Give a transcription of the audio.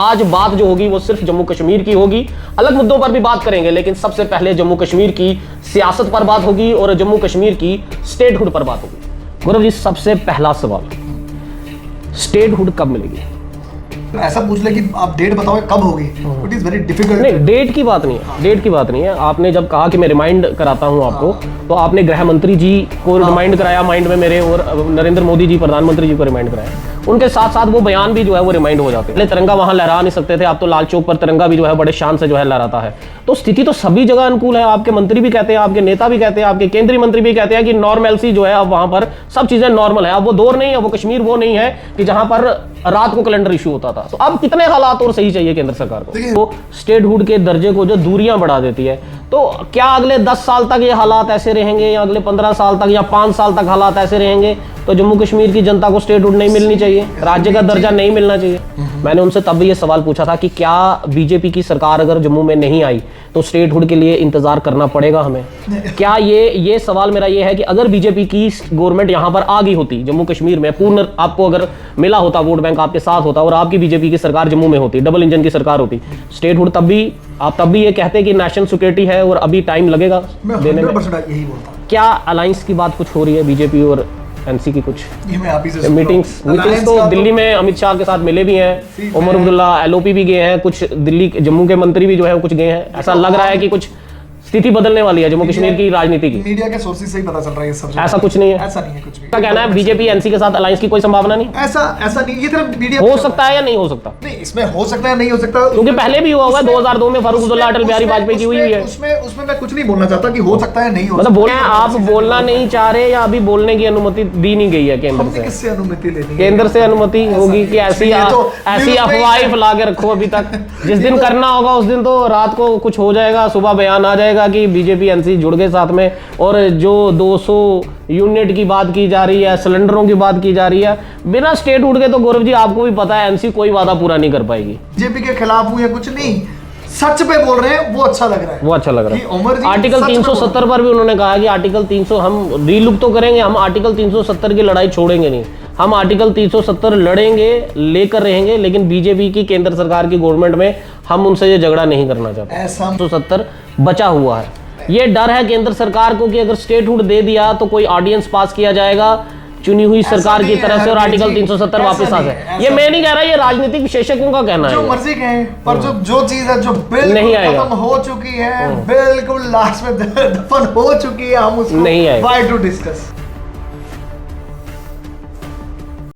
आज बात जो होगी वो सिर्फ जम्मू कश्मीर की होगी। अलग मुद्दों पर भी बात करेंगे, लेकिन सबसे पहले जम्मू कश्मीर की सियासत पर बात होगी और जम्मू कश्मीर की स्टेटहुड पर बात होगी। गौरव जी, सबसे पहला सवाल, स्टेटहुड कब मिलेगी? ऐसा पूछ ले कि आप डेट बताओ कब होगी, इट इज वेरी डिफिकल्ट। नहीं, डेट की बात नहीं है, डेट की बात नहीं है। आपने जब कहा कि मैं रिमाइंड कराता हूं आपको, तो आपने गृह मंत्री जी को रिमाइंड कराया माइंड में मेरे, और नरेंद्र मोदी जी प्रधानमंत्री जी को रिमाइंड कराया। उनके साथ साथ वो बयान भी जो है वो रिमाइंड हो जाते हैं। तिरंगा वहां लहरा नहीं सकते थे, आप तो लाल चौक पर तिरंगा भी जो है बड़े शान से जो है लहराता है। तो स्थिति तो सभी जगह अनुकूल है। आपके मंत्री भी कहते हैं, आपके नेता भी कहते हैं, आपके केंद्रीय मंत्री भी कहते हैं कि नॉर्मलसी जो है अब वहां पर सब चीजें नॉर्मल है। अब वो दौर नहीं है, वो कश्मीर वो नहीं है कि जहां पर रात को कैलेंडर इशू होता था। तो अब कितने हालात और सही चाहिए केंद्र सरकार को? तो स्टेटहुड के दर्जे को जो दूरियां बढ़ा देती है, तो क्या अगले 10 साल तक ये हालात ऐसे रहेंगे, या अगले 15 साल तक या 5 साल तक हालात ऐसे रहेंगे? तो जम्मू कश्मीर की जनता को स्टेटहुड नहीं मिलनी चाहिए, राज्य का दर्जा नहीं मिलना चाहिए। मैंने उनसे तब भी ये सवाल पूछा था कि क्या बीजेपी की सरकार अगर जम्मू में नहीं आई तो स्टेटहुड के लिए इंतजार करना पड़ेगा हमें? क्या ये सवाल मेरा ये है कि अगर बीजेपी की गवर्नमेंट यहाँ पर आ गई होती जम्मू कश्मीर में, पूर्ण आपको अगर मिला होता, वोट बैंक आपके साथ होता और आपकी बीजेपी की सरकार जम्मू में होती, डबल इंजन की सरकार होती, स्टेटहुड आप तब भी ये कहते कि नेशनल सिक्योरिटी है और अभी टाइम लगेगा देने में? यही बोलता हूं। क्या अलायंस की बात कुछ हो रही है बीजेपी और एनसी की? कुछ मीटिंग्स तो दिल्ली में अमित शाह के साथ मिले भी हैं, उमर अब्दुल्ला एलओपी भी गए हैं, कुछ दिल्ली जम्मू के मंत्री भी जो है कुछ गए हैं। ऐसा लग रहा है कि कुछ स्थिति बदलने वाली है जम्मू कश्मीर की राजनीति की। मीडिया के सोर्सेज से ही पता चल रहा है सब। ऐसा कुछ नहीं है, ऐसा नहीं है कुछ भी। क्या कहना है, बीजेपी एनसी के साथ अलायंस की कोई संभावना नहीं? ऐसा नहीं, ये तरफ मीडिया हो सकता है या नहीं हो सकता? नहीं, इसमें हो सकता है नहीं हो सकता, क्योंकि पहले भी हुआ हुआ है 2002 में फारूक अब्दुल्ला अटल बिहारी वाजपेयी की हुई है। उसमें मैं कुछ नहीं बोलना चाहता कि हो सकता है नहीं हो मतलब बोलना, आप बोलना नहीं चाह रहे या अभी बोलने की अनुमति दी नहीं गई है केंद्र से? किससे अनुमति लेनी है? केंद्र से अनुमति होगी कि ऐसी अफवाहें फैला के रखो अभी तक? जिस दिन करना होगा उस दिन तो रात को कुछ हो जाएगा, सुबह बयान आ जाएगा कि बीजेपी एनसी जुड़ गए साथ में। और जो 200 यूनिट की बात की जा रही है, सिलेंडरों की बात की जा रही है, बिना स्टेटहुड के तो गौरव जी आपको भी पता है एनसी कोई वादा पूरा नहीं कर पाएगी। बीजेपी के खिलाफ हूं या कुछ नहीं, सच पे बोल रहे हैं, वो अच्छा लग रहा है, वो अच्छा लग रहा है। आर्टिकल 370 पर भी उन्होंने कहा कि आर्टिकल 300 हम रीलुक तो करेंगे, हम आर्टिकल 370 की लड़ाई छोड़ेंगे नहीं, हम आर्टिकल 370 लड़ेंगे, लेकर रहेंगे, लेकिन बीजेपी की केंद्र सरकार की गवर्नमेंट में हम उनसे ये झगड़ा नहीं करना चाहते। 370 बचा हुआ है। ये डर है केंद्र सरकार को कि अगर स्टेटहुड दे दिया तो कोई ऑर्डिनेंस पास किया जाएगा चुनी हुई सरकार की तरफ से और आर्टिकल 370 वापस आ जाए। ये मैं नहीं कह रहा, ये राजनीतिक विशेषज्ञों का कहना है। जो मर्जी कहें, पर जो चीज है जो बिल्कुल खत्म हो चुकी है, बिल्कुल लास्ट में दफन हो चुकी है, हम उसको नहीं आएगा। Why to discuss.